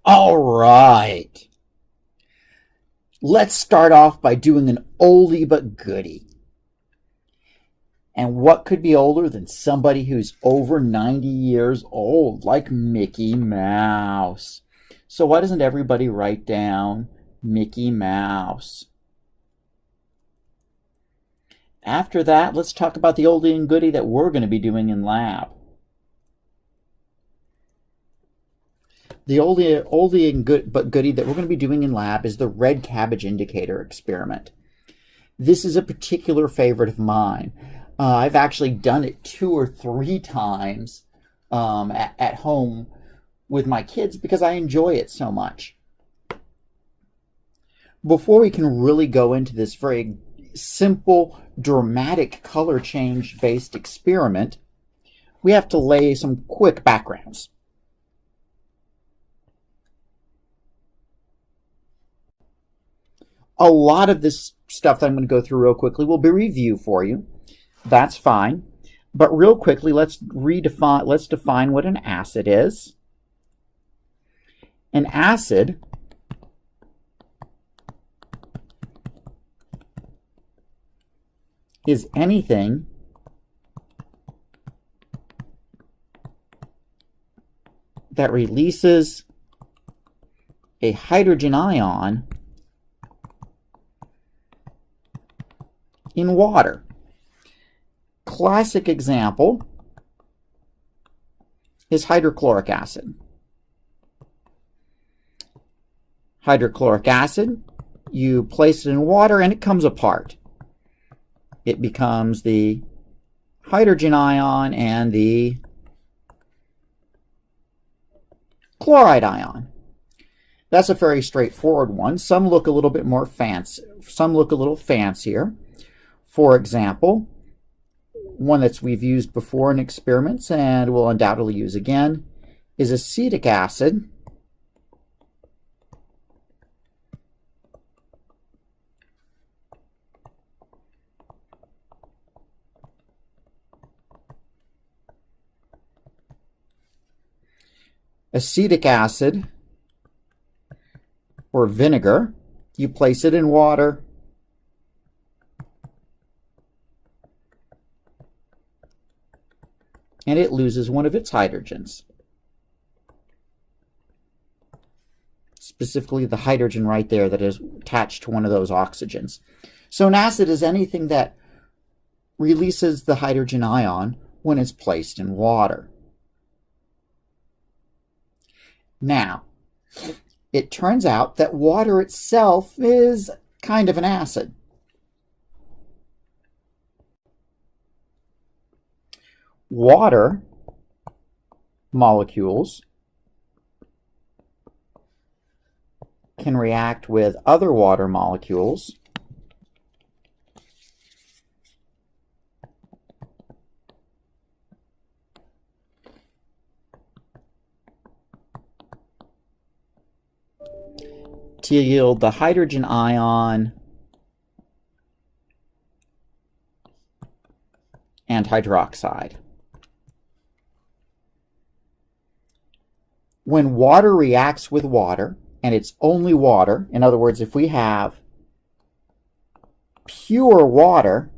All right. Let's start off by doing an oldie but goodie. And what could be older than somebody who's over 90 years old, like Mickey Mouse? So why doesn't everybody write down Mickey Mouse? After that, let's talk about the oldie and goodie that we're going to be doing in lab. The oldie and goodie that we're going to be doing in lab is the red cabbage indicator experiment. This is a particular favorite of mine. I've actually done it 2 or 3 times at home with my kids because I enjoy it so much. Before we can really go into this very simple, dramatic color change based experiment, we have to lay some quick backgrounds. A lot of this stuff that I'm going to go through real quickly will be review for you. That's fine. But real quickly, let's define what an acid is. An acid is anything that releases a hydrogen ion in water. Classic example is hydrochloric acid. Hydrochloric acid, you place it in water and it comes apart. It becomes the hydrogen ion and the chloride ion. That's a very straightforward one. Some look a little bit more fancy. Some look a little fancier. For example, one that we've used before in experiments and will undoubtedly use again is acetic acid. Acetic acid, or vinegar, you place it in water, and it loses one of its hydrogens. Specifically the hydrogen right there that is attached to one of those oxygens. So an acid is anything that releases the hydrogen ion when it's placed in water. Now, it turns out that water itself is kind of an acid. Water molecules can react with other water molecules to yield the hydrogen ion and hydroxide. When water reacts with water, and it's only water, in other words, if we have pure water,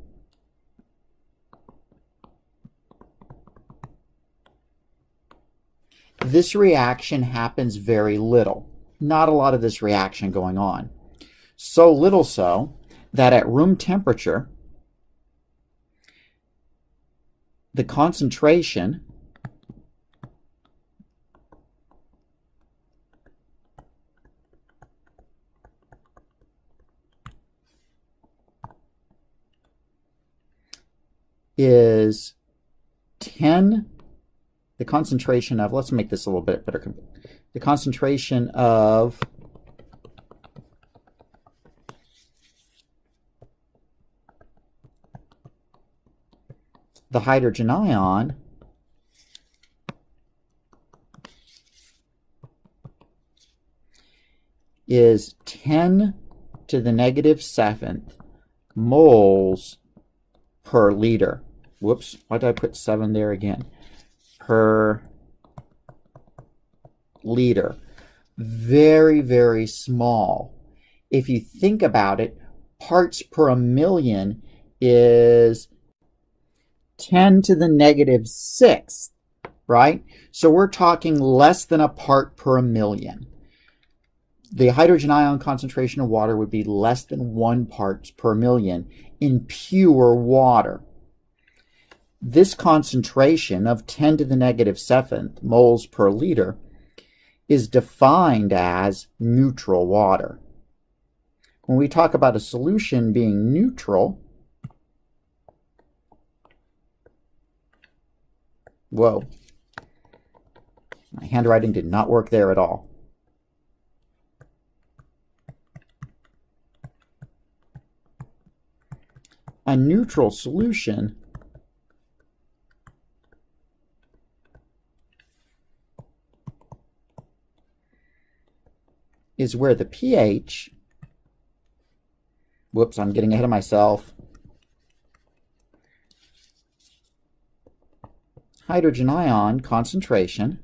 this reaction happens very little. Not a lot of this reaction going on. So little so that at room temperature, the concentration is 10, the concentration of, let's make this a little bit better, the concentration of the hydrogen ion is 10 to the negative 7th moles per liter. Whoops, why did I put 7 there again? Per liter. very, very small. If you think about it, parts per a million is 10 to the negative 6th, right? So we're talking less than a part per a million. The hydrogen ion concentration of water would be less than 1 part per million in pure water. This concentration of 10 to the negative 7th moles per liter is defined as neutral water. When we talk about a solution being neutral, whoa, my handwriting did not work there at all. A neutral solution is where the pH, whoops, I'm getting ahead of myself, hydrogen ion concentration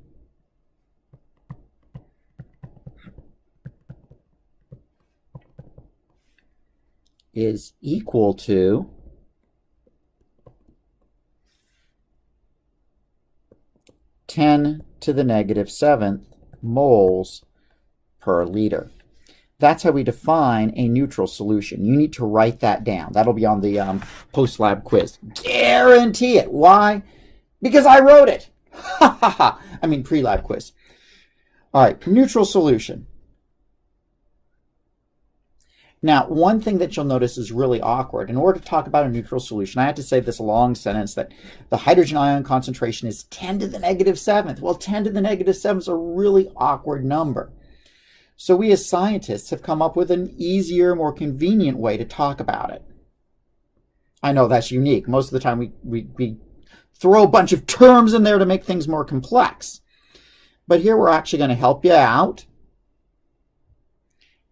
is equal to 10 to the negative 7th moles per liter. That's how we define a neutral solution. You need to write that down. That'll be on the post-lab quiz. Guarantee it. Why? Because I wrote it. I mean pre-lab quiz. All right, neutral solution. Now, one thing that you'll notice is really awkward. In order to talk about a neutral solution, I had to say this long sentence that the hydrogen ion concentration is 10 to the negative 7th. Well, 10 to the negative 7th is a really awkward number. So we as scientists have come up with an easier, more convenient way to talk about it. I know that's unique. Most of the time we throw a bunch of terms in there to make things more complex. But here we're actually going to help you out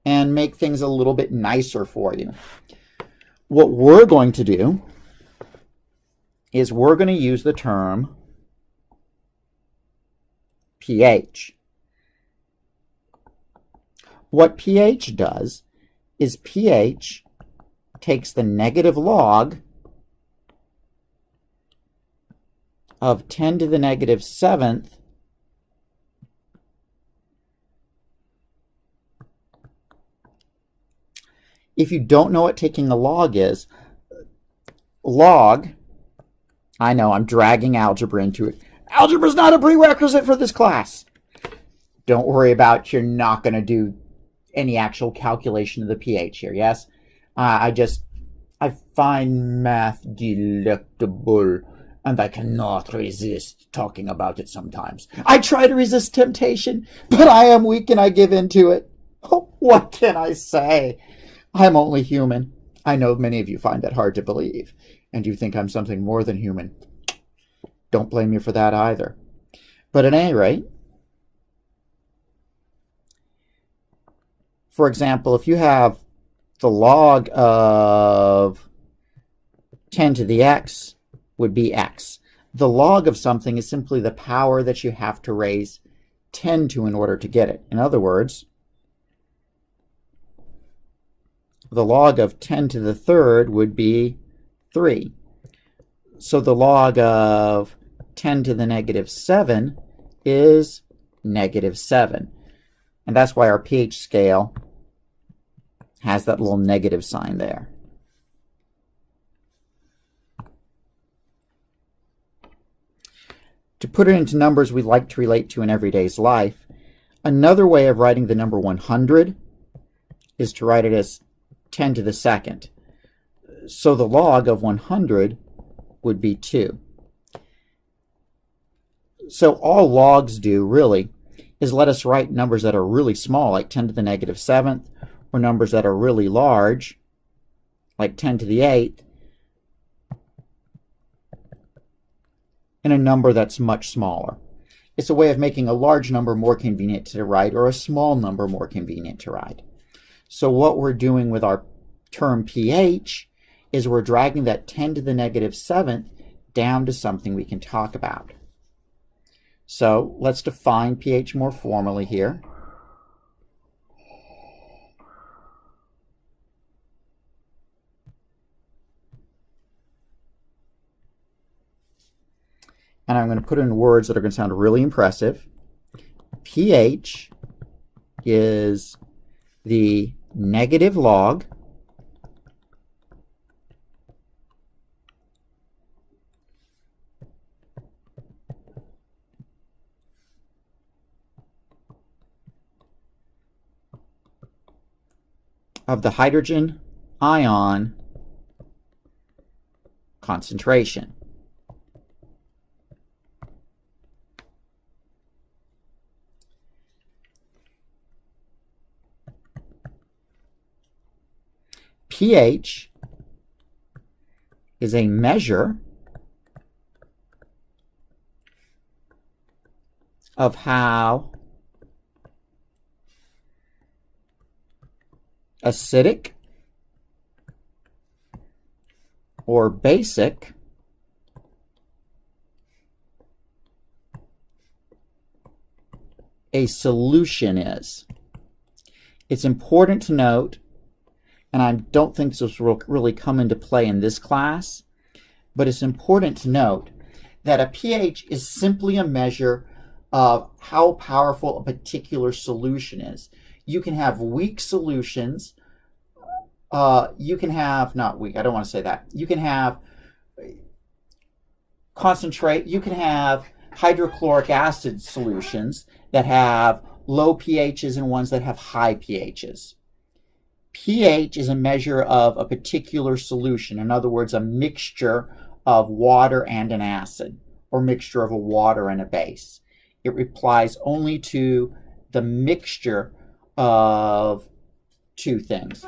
and make things a little bit nicer for you. What we're going to do is we're going to use the term pH. What pH does is pH takes the negative log of 10 to the negative 7th If you don't know what taking a log is, log, I know I'm dragging algebra into it. Algebra's not a prerequisite for this class. Don't worry about, you're not going to do any actual calculation of the pH here, yes? I find math delectable, and I cannot resist talking about it sometimes. I try to resist temptation, but I am weak and I give in to it. Oh, what can I say? I'm only human. I know many of you find that hard to believe, and you think I'm something more than human. Don't blame me for that either. But at any rate, for example, if you have the log of 10 to the x would be x. The log of something is simply the power that you have to raise 10 to in order to get it. In other words, the log of 10 to the third would be 3. So the log of 10 to the negative 7 is negative 7. And that's why our pH scale has that little negative sign there. To put it into numbers we like to relate to in everyday's life, another way of writing the number 100 is to write it as 10 to the second. So the log of 100 would be 2. So all logs do, really, is let us write numbers that are really small, like 10 to the negative 7th, or numbers that are really large, like 10 to the 8th, and a number that's much smaller. It's a way of making a large number more convenient to write, or a small number more convenient to write. So what we're doing with our term pH is we're dragging that 10 to the negative 7th down to something we can talk about. So let's define pH more formally here. and I'm going to put in words that are going to sound really impressive. pH is the negative log of the hydrogen ion concentration. pH is a measure of how acidic or basic a solution is. It's important to note, and I don't think this will really come into play in this class, but it's important to note that a pH is simply a measure of how powerful a particular solution is. You can have weak solutions. You can have, not weak, I don't want to say that. You can have you can have hydrochloric acid solutions that have low pHs and ones that have high pHs. pH is a measure of a particular solution. In other words, a mixture of water and an acid, or mixture of a water and a base. It applies only to the mixture of two things.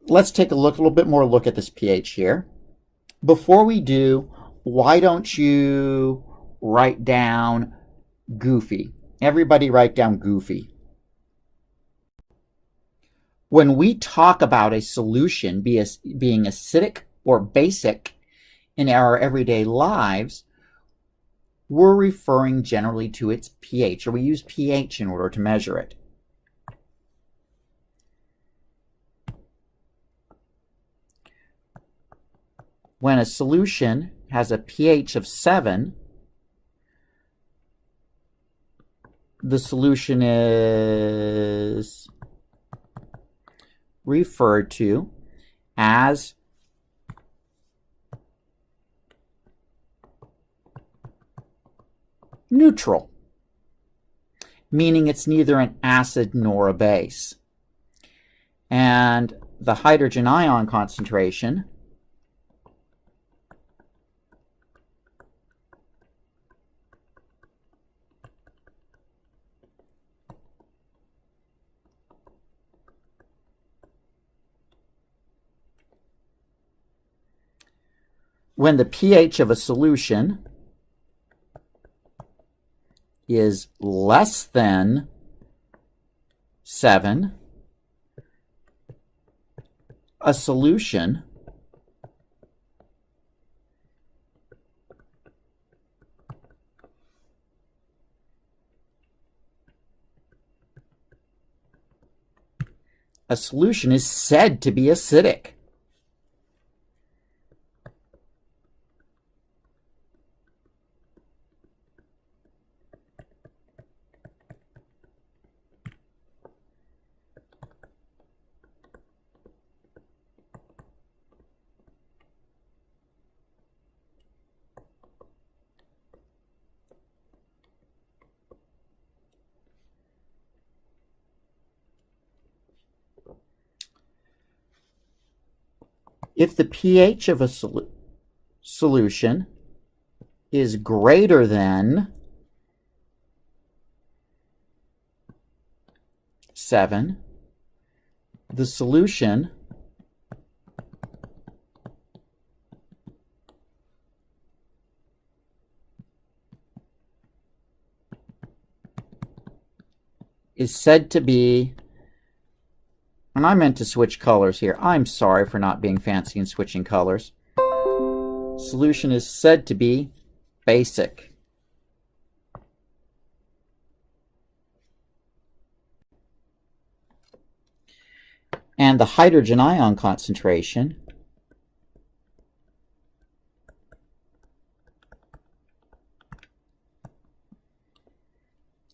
Let's take a little bit more look at this pH here. Before we do, why don't you write down goofy? Everybody write down goofy. When we talk about a solution being acidic or basic in our everyday lives, we're referring generally to its pH, or we use pH in order to measure it. When a solution has a pH of 7, the solution is referred to as neutral, meaning it's neither an acid nor a base. And the hydrogen ion concentration when the pH of a solution is less than 7, a solution is said to be acidic. If the pH of a solution is greater than 7, the solution is said to be, and I meant to switch colors here. I'm sorry for not being fancy and switching colors. Solution is said to be basic. And the hydrogen ion concentration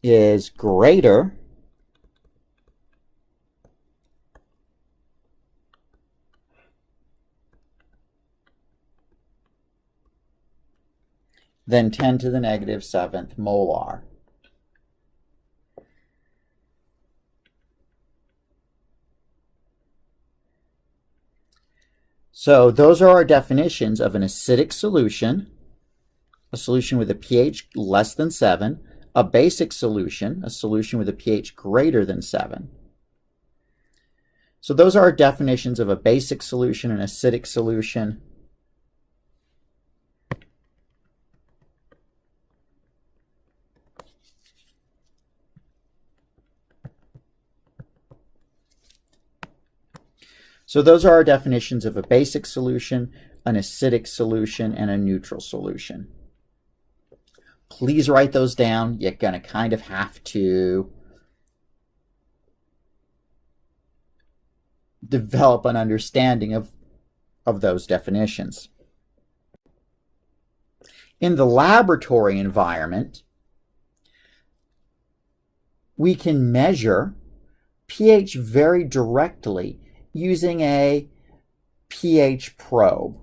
is greater than 10 to the negative 7th molar. So those are our definitions of an acidic solution, a solution with a pH less than 7, a basic solution, a solution with a pH greater than 7. So those are our definitions of a basic solution, an acidic solution. So those are our definitions of a basic solution, an acidic solution, and a neutral solution. Please write those down. You're going to kind of have to develop an understanding of those definitions. In the laboratory environment, we can measure pH very directly using a pH probe.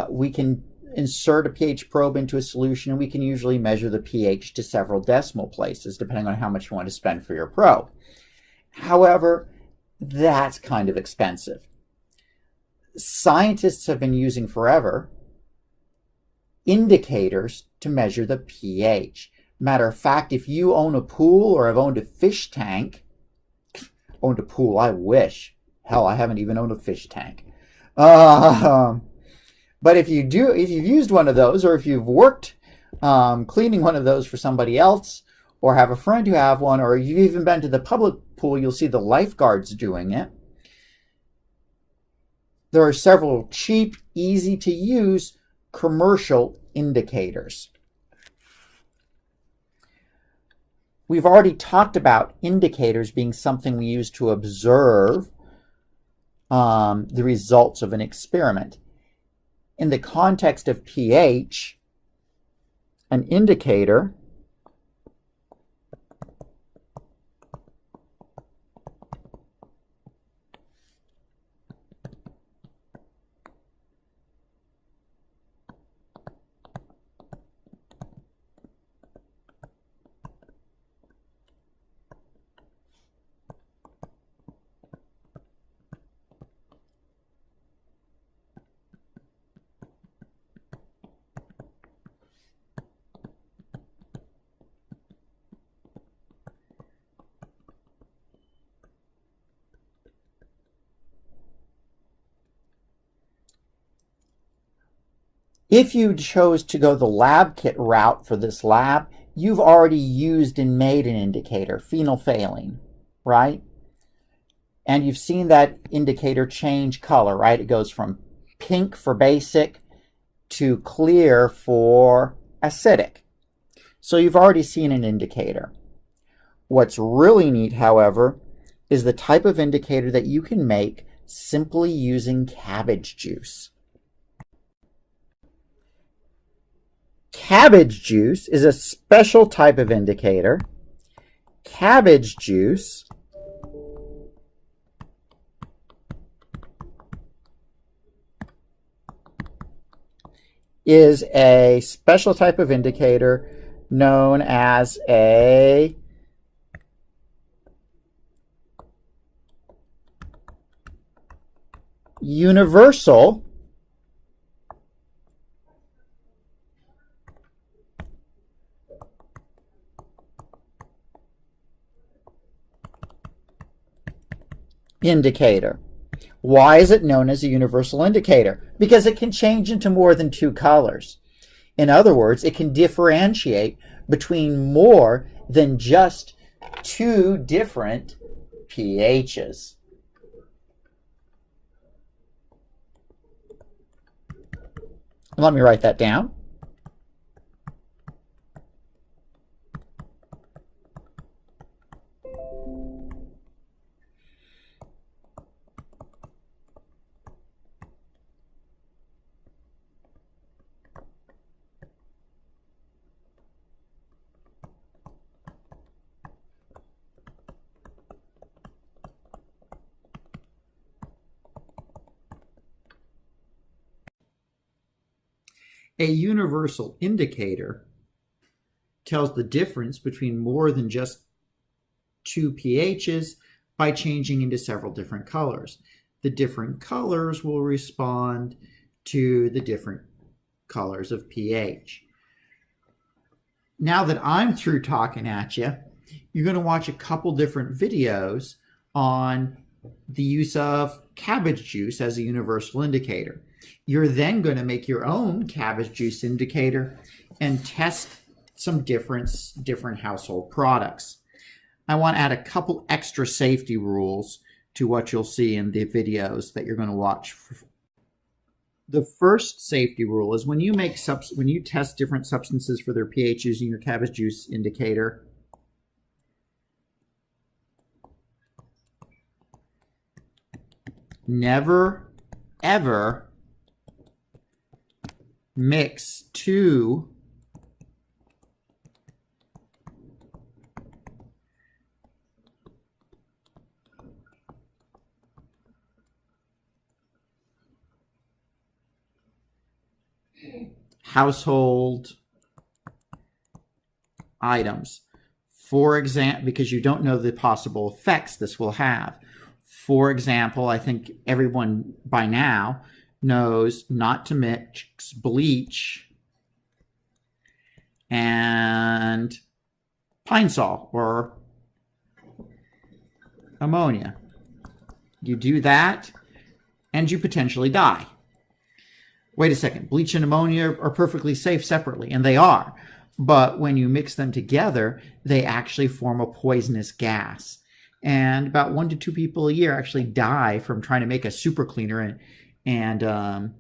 We can insert a pH probe into a solution, and we can usually measure the pH to several decimal places, depending on how much you want to spend for your probe. However, that's kind of expensive. Scientists have been using forever indicators to measure the pH. Matter of fact, if you own a pool or have owned a fish tank, owned a pool, I wish. Hell, I haven't even owned a fish tank. But if you do, if you've used one of those, or if you've worked cleaning one of those for somebody else, or have a friend who have one, or you've even been to the public pool, you'll see the lifeguards doing it. There are several cheap, easy to use commercial indicators. We've already talked about indicators being something we use to observe the results of an experiment. In the context of pH, an indicator if you chose to go the lab kit route for this lab, you've already used and made an indicator, phenolphthalein, right? And you've seen that indicator change color, right? It goes from pink for basic to clear for acidic. So you've already seen an indicator. What's really neat, however, is the type of indicator that you can make simply using cabbage juice. Cabbage juice is a special type of indicator. Cabbage juice is a special type of indicator known as a universal indicator. Why is it known as a universal indicator? Because it can change into more than two colors. In other words, it can differentiate between more than just two different pHs. Let me write that down. A universal indicator tells the difference between more than just two pHs by changing into several different colors. The different colors will respond to the different colors of pH. Now that I'm through talking at you, you're going to watch a couple different videos on the use of cabbage juice as a universal indicator. You're then going to make your own cabbage juice indicator and test some different household products. I want to add a couple extra safety rules to what you'll see in the videos that you're going to watch. The first safety rule is when you test different substances for their pH using your cabbage juice indicator, never ever mix two household items. For example, because you don't know the possible effects this will have. For example, I think everyone by now knows not to mix bleach and pine sol or ammonia. You do that and you potentially die. Wait a second, bleach and ammonia are perfectly safe separately, and they are. But when you mix them together, they actually form a poisonous gas. And about 1 to 2 people a year actually die from trying to make a super cleaner and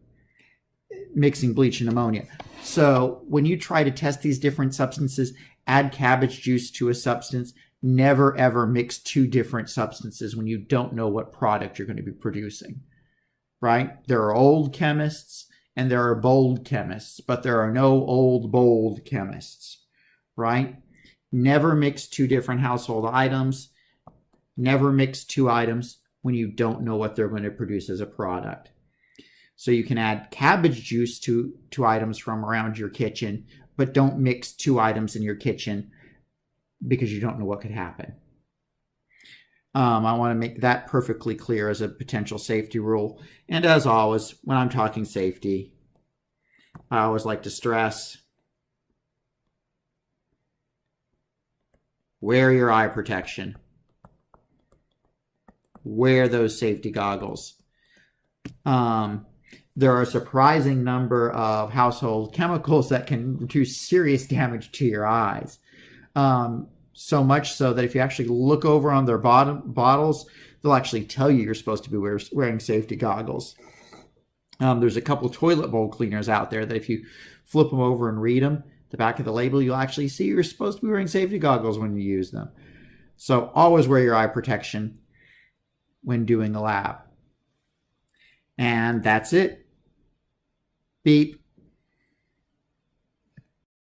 mixing bleach and ammonia. So when you try to test these different substances, add cabbage juice to a substance. Never ever mix 2 different substances when you don't know what product you're going to be producing, right? There are old chemists and there are bold chemists, but there are no old, bold chemists, right? Never mix 2 different household items. Never mix 2 items when you don't know what they're going to produce as a product. So you can add cabbage juice to items from around your kitchen, but don't mix 2 items in your kitchen because you don't know what could happen. I want to make that perfectly clear as a potential safety rule. And as always, when I'm talking safety, I always like to stress, wear your eye protection. Wear those safety goggles. There are a surprising number of household chemicals that can do serious damage to your eyes. So much so that if you actually look over on their bottles, they'll actually tell you you're supposed to be wearing safety goggles. There's a couple toilet bowl cleaners out there that if you flip them over and read them, the back of the label, you'll actually see you're supposed to be wearing safety goggles when you use them. So always wear your eye protection when doing a lab. And that's it. Beep.